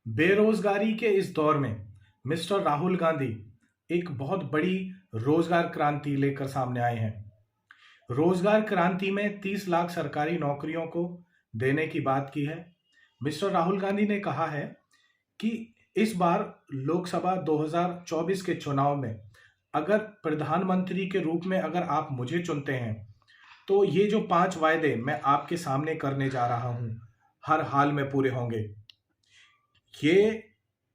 बेरोजगारी के इस दौर में मिस्टर राहुल गांधी एक बहुत बड़ी रोजगार क्रांति लेकर सामने आए हैं। रोजगार क्रांति में 30 लाख सरकारी नौकरियों को देने की बात की है। मिस्टर राहुल गांधी ने कहा है कि इस बार लोकसभा 2024 के चुनाव में अगर प्रधानमंत्री के रूप में अगर आप मुझे चुनते हैं तो ये जो 5 वायदे मैं आपके सामने करने जा रहा हूं हर हाल में पूरे होंगे। ये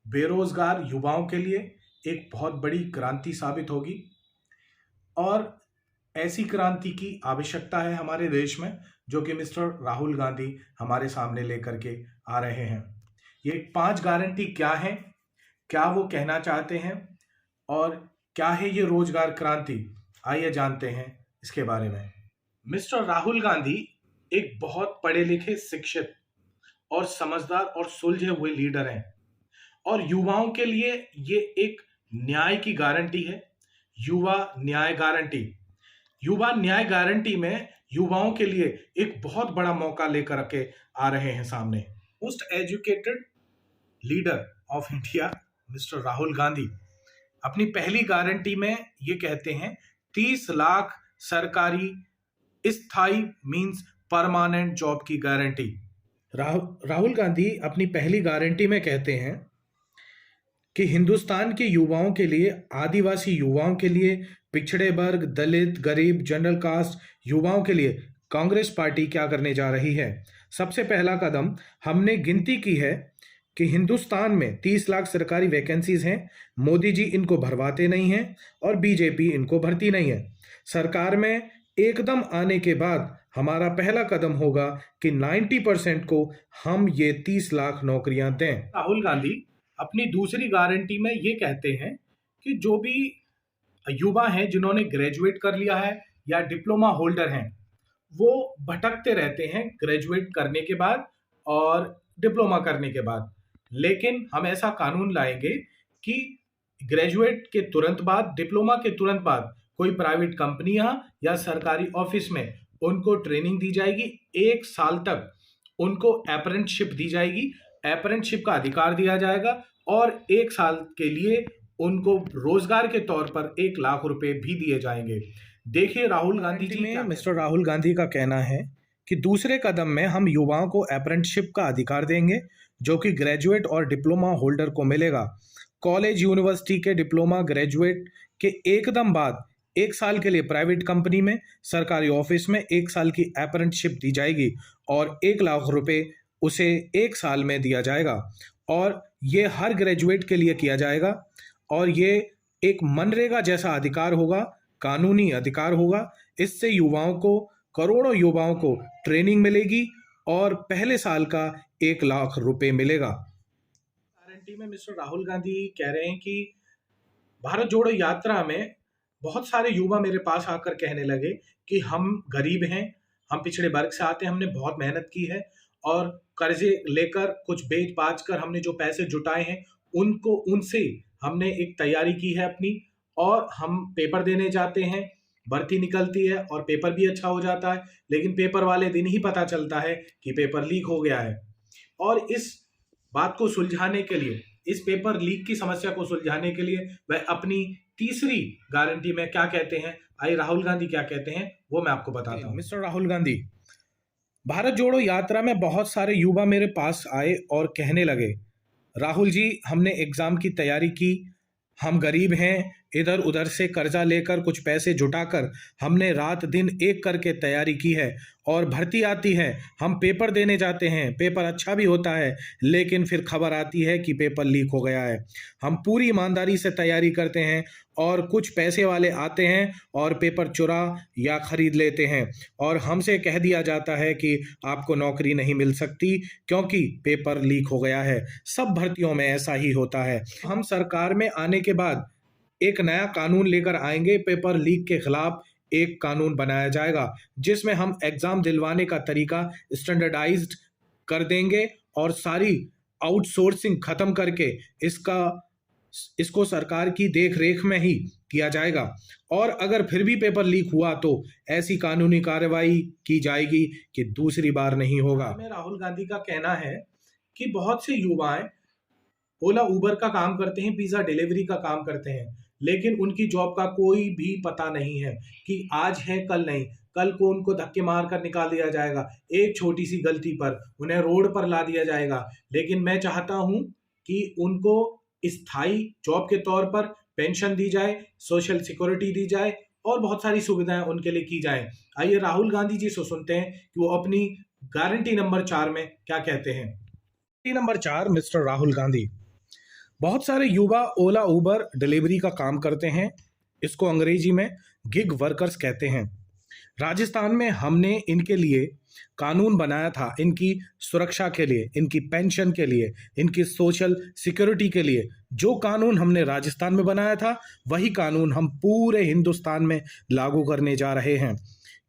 बेरोजगार युवाओं के लिए एक बहुत बड़ी क्रांति साबित होगी और ऐसी क्रांति की आवश्यकता है हमारे देश में, जो कि मिस्टर राहुल गांधी हमारे सामने लेकर के आ रहे हैं। ये 5 गारंटी क्या है, क्या वो कहना चाहते हैं और क्या है ये रोजगार क्रांति, आइए जानते हैं इसके बारे में। मिस्टर राहुल गांधी एक बहुत पढ़े लिखे, शिक्षित और समझदार और सुलझे हुए लीडर हैं और युवाओं के लिए ये एक न्याय की गारंटी है। युवा न्याय गारंटी। युवा न्याय गारंटी में युवाओं के लिए एक बहुत बड़ा मौका लेकर के आ रहे हैं सामने। Most educated leader of India mister Rahul Gandhi अपनी पहली गारंटी में ये कहते हैं 30 लाख सरकारी स्थायी मींस परमानेंट जॉब की गारंटी। राहुल गांधी अपनी पहली गारंटी में कहते हैं कि हिंदुस्तान के युवाओं के लिए, आदिवासी युवाओं के लिए, पिछड़े वर्ग, दलित, गरीब, जनरल कास्ट युवाओं के लिए कांग्रेस पार्टी क्या करने जा रही है। सबसे पहला कदम हमने गिनती की है कि हिंदुस्तान में 30 लाख सरकारी वैकेंसीज हैं, मोदी जी इनको भरवाते नहीं हैं और बीजेपी इनको भरती नहीं है। सरकार में एकदम आने के बाद हमारा पहला कदम होगा कि 90% को हम ये 30 लाख नौकरियां दें। राहुल गांधी अपनी दूसरी गारंटी में ये कहते हैं कि जो भी युवा हैं जिन्होंने ग्रेजुएट कर लिया है या डिप्लोमा होल्डर हैं, वो भटकते रहते हैं ग्रेजुएट करने के बाद और डिप्लोमा करने के बाद, लेकिन हम ऐसा कानून लाएंगे कि ग्रेजुएट के तुरंत बाद, डिप्लोमा के तुरंत बाद कोई प्राइवेट कंपनियां या सरकारी ऑफिस में उनको ट्रेनिंग दी जाएगी। 1 साल तक उनको अप्रेंटिसशिप दी जाएगी, अप्रेंटिसशिप का अधिकार दिया जाएगा और 1 साल के लिए उनको रोजगार के तौर पर 1 लाख रुपए भी दिए जाएंगे। देखिए राहुल गांधी जी में मिस्टर राहुल गांधी का कहना है कि दूसरे कदम में हम युवाओं को अप्रेंटिसशिप का अधिकार देंगे, जो कि ग्रेजुएट और डिप्लोमा होल्डर को मिलेगा। कॉलेज यूनिवर्सिटी के डिप्लोमा ग्रेजुएट के एकदम बाद 1 साल के लिए प्राइवेट कंपनी में, सरकारी ऑफिस में 1 साल की अप्रेंटिसशिप दी जाएगी और 1 लाख रुपए उसे 1 साल में दिया जाएगा और ये हर ग्रेजुएट के लिए किया जाएगा और ये एक मनरेगा जैसा अधिकार होगा, कानूनी अधिकार होगा। इससे युवाओं को, करोड़ों युवाओं को ट्रेनिंग मिलेगी और पहले साल का 1 लाख रुपए मिलेगा। गारंटी में मिस्टर राहुल गांधी कह रहे हैं कि भारत जोड़ो यात्रा में बहुत सारे युवा मेरे पास आकर कहने लगे कि हम गरीब हैं, हम पिछड़े वर्ग से आते हैं, हमने बहुत मेहनत की है और कर्जे लेकर कुछ बेच बाच कर हमने जो पैसे जुटाए हैं उनसे हमने एक तैयारी की है अपनी, और हम पेपर देने जाते हैं, भर्ती निकलती है और पेपर भी अच्छा हो जाता है, लेकिन पेपर वाले दिन ही पता चलता है कि पेपर लीक हो गया है। और इस बात को सुलझाने के लिए, इस पेपर लीक की समस्या को सुलझाने के लिए वह अपनी तीसरी गारंटी में क्या कहते हैं, आइए राहुल गांधी क्या कहते हैं वो मैं आपको बताता हूं। मिस्टर राहुल गांधी, भारत जोड़ो यात्रा में बहुत सारे युवा मेरे पास आए और कहने लगे, राहुल जी हमने एग्जाम की तैयारी की, हम गरीब हैं, इधर उधर से कर्जा लेकर कुछ पैसे जुटाकर हमने रात दिन एक करके तैयारी की है और भर्ती आती है, हम पेपर देने जाते हैं, पेपर अच्छा भी होता है, लेकिन फिर खबर आती है कि पेपर लीक हो गया है। हम पूरी ईमानदारी से तैयारी करते हैं और कुछ पैसे वाले आते हैं और पेपर चुरा या खरीद लेते हैं और हमसे कह दिया जाता है कि आपको नौकरी नहीं मिल सकती क्योंकि पेपर लीक हो गया है। सब भर्तियों में ऐसा ही होता है। हम सरकार में आने के बाद एक नया कानून लेकर आएंगे, पेपर लीक के खिलाफ एक कानून बनाया जाएगा जिसमें हम एग्जाम दिलवाने का तरीका स्टैंडर्डाइज्ड कर देंगे और सारी आउटसोर्सिंग खत्म करके इसको सरकार की देख रेख में ही किया जाएगा और अगर फिर भी पेपर लीक हुआ तो ऐसी कानूनी कार्रवाई की जाएगी कि दूसरी बार नहीं होगा। राहुल गांधी का कहना है कि बहुत से युवाएं ओला उबर का काम करते हैं, पिज्जा डिलीवरी का काम करते हैं, लेकिन उनकी जॉब का कोई भी पता नहीं है कि आज है कल नहीं, कल को उनको धक्के मार कर निकाल दिया जाएगा, एक छोटी सी गलती पर उन्हें रोड पर ला दिया जाएगा। लेकिन मैं चाहता हूं कि उनको स्थायी जॉब के तौर पर पेंशन दी जाए, सोशल सिक्योरिटी दी जाए और बहुत सारी सुविधाएं उनके लिए की जाए। आइए राहुल गांधी जी से सुनते हैं कि वो अपनी गारंटी नंबर 4 में क्या कहते हैं। Guarantee number 4, mister Rahul Gandhi. बहुत सारे युवा ओला उबर डिलीवरी का काम करते हैं, इसको अंग्रेजी में गिग वर्कर्स कहते हैं। राजस्थान में हमने इनके लिए कानून बनाया था, इनकी सुरक्षा के लिए, इनकी पेंशन के लिए, इनकी सोशल सिक्योरिटी के लिए। जो कानून हमने राजस्थान में बनाया था वही कानून हम पूरे हिंदुस्तान में लागू करने जा रहे हैं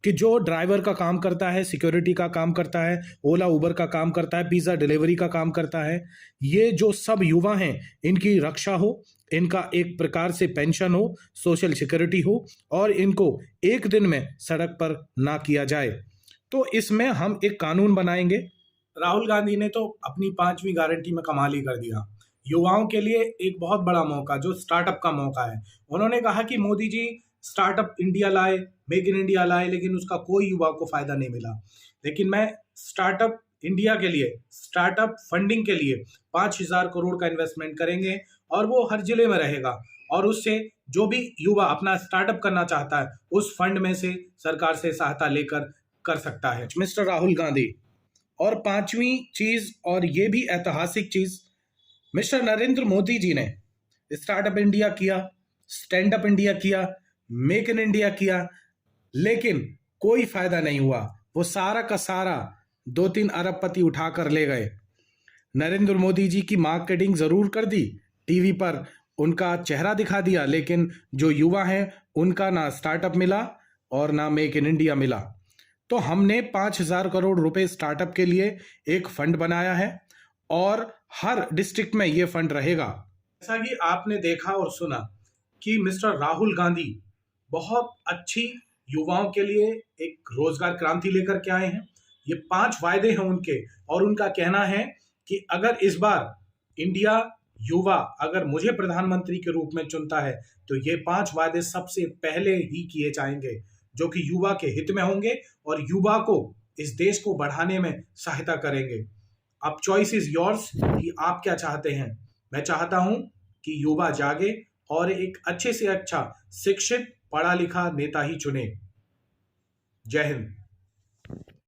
कि जो ड्राइवर का काम करता है, सिक्योरिटी का काम करता है, ओला उबर का काम करता है, पिज़्ज़ा डिलीवरी का काम करता है, ये जो सब युवा हैं इनकी रक्षा हो, इनका एक प्रकार से पेंशन हो, सोशल सिक्योरिटी हो और इनको एक दिन में सड़क पर ना किया जाए। तो इसमें हम एक कानून बनाएंगे। राहुल गांधी ने तो अपनी 5वीं गारंटी में कमाल ही कर दिया। युवाओं के लिए एक बहुत बड़ा मौका, जो स्टार्टअप का मौका है। उन्होंने कहा कि मोदी जी स्टार्टअप इंडिया लाए, मेक इन इंडिया लाए, लेकिन उसका कोई युवा को फायदा नहीं मिला। लेकिन मैं स्टार्टअप इंडिया के लिए, स्टार्टअप फंडिंग के लिए 5,000 करोड़ का इन्वेस्टमेंट करेंगे और वो हर जिले में रहेगा और उससे जो भी युवा अपना स्टार्टअप करना चाहता है उस फंड में से सरकार से सहायता लेकर कर सकता है। मिस्टर राहुल गांधी। और 5वीं चीज, और ये भी ऐतिहासिक चीज, मिस्टर नरेंद्र मोदी जी ने स्टार्टअप इंडिया किया, स्टैंड अप इंडिया किया, मेक इन इंडिया किया, लेकिन कोई फायदा नहीं हुआ। वो सारा का सारा 2-3 अरबपति उठा कर ले गए। नरेंद्र मोदी जी की मार्केटिंग जरूर कर दी, टीवी पर उनका चेहरा दिखा दिया, लेकिन जो युवा हैं उनका ना स्टार्टअप मिला और ना मेक इन इंडिया मिला। तो हमने 5,000 करोड़ रुपए स्टार्टअप के लिए एक फंड बनाया है और हर डिस्ट्रिक्ट में ये फंड रहेगा। जैसा कि आपने देखा और सुना कि मिस्टर राहुल गांधी बहुत अच्छी युवाओं के लिए एक रोजगार क्रांति लेकर के आए हैं। ये 5 वायदे हैं उनके, और उनका कहना है कि अगर इस बार इंडिया युवा अगर मुझे प्रधानमंत्री के रूप में चुनता है तो ये 5 वायदे सबसे पहले ही किए जाएंगे, जो कि युवा के हित में होंगे और युवा को, इस देश को बढ़ाने में सहायता करेंगे। अब चॉइस इज योर्स कि आप क्या चाहते हैं। मैं चाहता हूं कि युवा जागे और एक अच्छे से अच्छा शिक्षित, पढ़ा लिखा नेता ही चुने। जय हिंद।